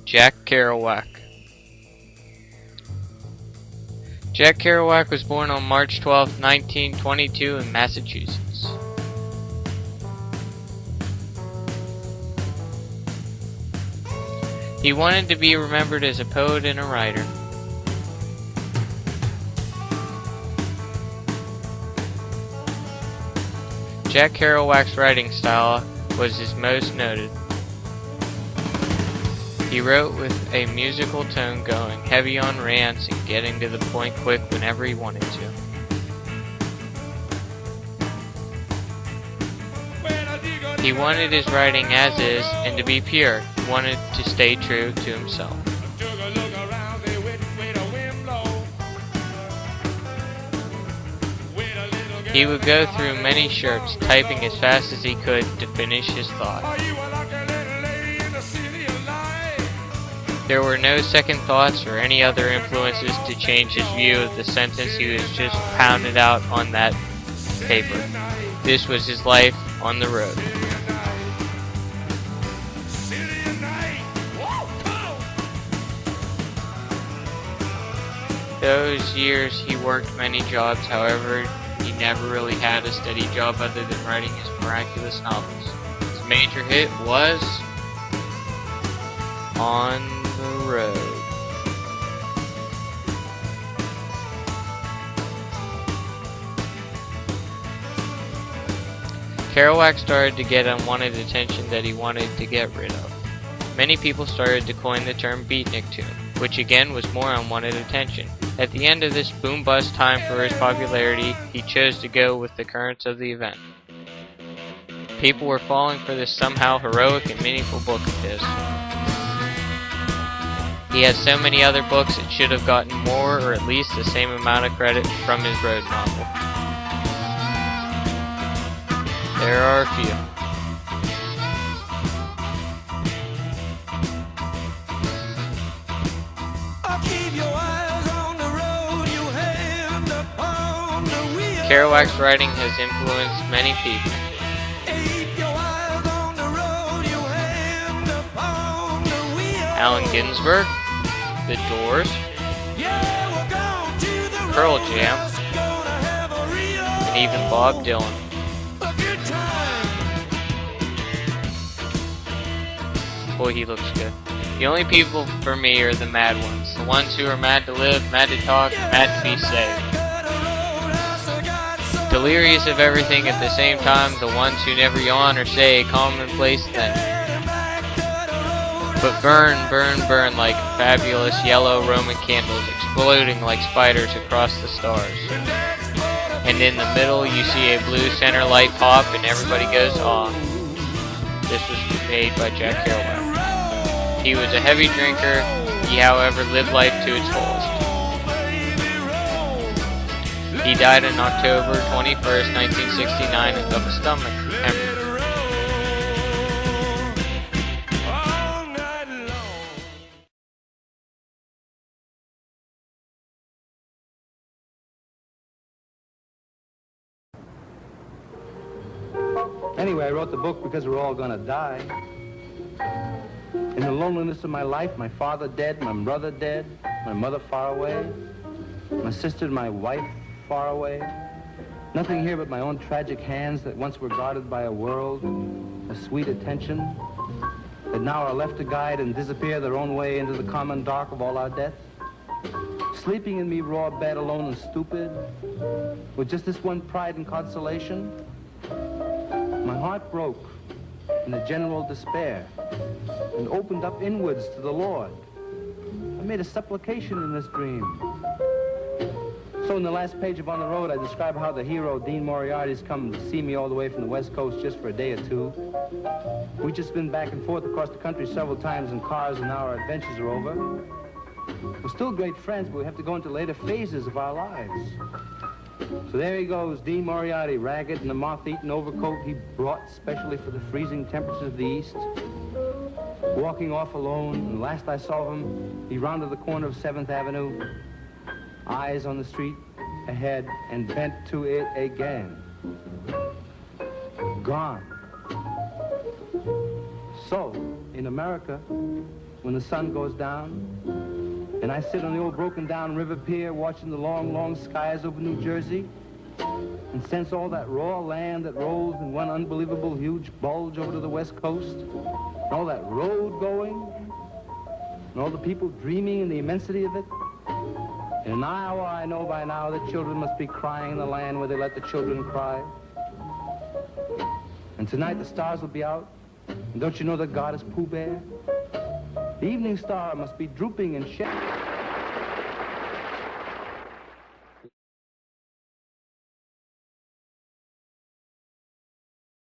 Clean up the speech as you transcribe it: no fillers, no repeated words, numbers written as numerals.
Jack Kerouac. Jack Kerouac was born on March 12, 1922 in Massachusetts. He wanted to be remembered as a poet and a writer. Jack Kerouac's writing style was his most noted. He wrote with a musical tone, going heavy on rants and getting to the point quick whenever he wanted to. He wanted his writing as is and to be pure. He wanted to stay true to himself. He would go through many shirts, typing as fast as he could to finish his thought. There were no second thoughts or any other influences to change his view of the sentence he was just pounded out on that paper. This was his life on the road. Those years he worked many jobs, however, he never really had a steady job other than writing his miraculous novels. His major hit was On the Road. Kerouac started to get unwanted attention that he wanted to get rid of. Many people started to coin the term beatnik to him, which again was more unwanted attention. At the end of this boom-bust time for his popularity, he chose to go with the currents of the event. People were falling for this somehow heroic and meaningful book of his. He has so many other books it should have gotten more or at least the same amount of credit from his road novel. There are a few. Kerouac's writing has influenced many people. Allen Ginsberg, The Doors, Pearl Jam, and even Bob Dylan. Boy, he looks good. The only people for me are the mad ones. The ones who are mad to live, mad to talk, mad to be saved. Delirious of everything at the same time, the ones who never yawn or say a commonplace thing. But burn, burn, burn like fabulous yellow Roman candles, exploding like spiders across the stars. And in the middle you see a blue center light pop and everybody goes, aw. This was made by Jack Kerouac. He was a heavy drinker, he however lived life to its fullest. He died on October 21st, 1969 of a stomach hemorrhage. Anyway, I wrote the book because we're all gonna die. In the loneliness of my life, my father dead, my brother dead, my mother far away, my sister and my wife far away. Nothing here but my own tragic hands that once were guarded by a world, a sweet attention, that now are left to guide and disappear their own way into the common dark of all our deaths. Sleeping in me raw bed alone and stupid, with just this one pride and consolation. My heart broke in a general despair and opened up inwards to the Lord. I made a supplication in this dream. So in the last page of On the Road, I describe how the hero, Dean Moriarty's come to see me all the way from the West Coast just for a day or two. We've just been back and forth across the country several times in cars, and now our adventures are over. We're still great friends, but we have to go into later phases of our lives. So there he goes, Dean Moriarty, ragged in a moth-eaten overcoat he brought specially for the freezing temperatures of the East. Walking off alone, and last I saw him, he rounded the corner of 7th Avenue, eyes on the street ahead, and bent to it again. Gone. So, in America, when the sun goes down, and I sit on the old broken down river pier watching the long, long skies over New Jersey, and sense all that raw land that rolls in one unbelievable huge bulge over to the west coast, and all that road going, and all the people dreaming in the immensity of it. In an hour, I know by now that children must be crying in the land where they let the children cry. And tonight the stars will be out, and don't you know that God is Pooh Bear? The evening star must be drooping and shedding.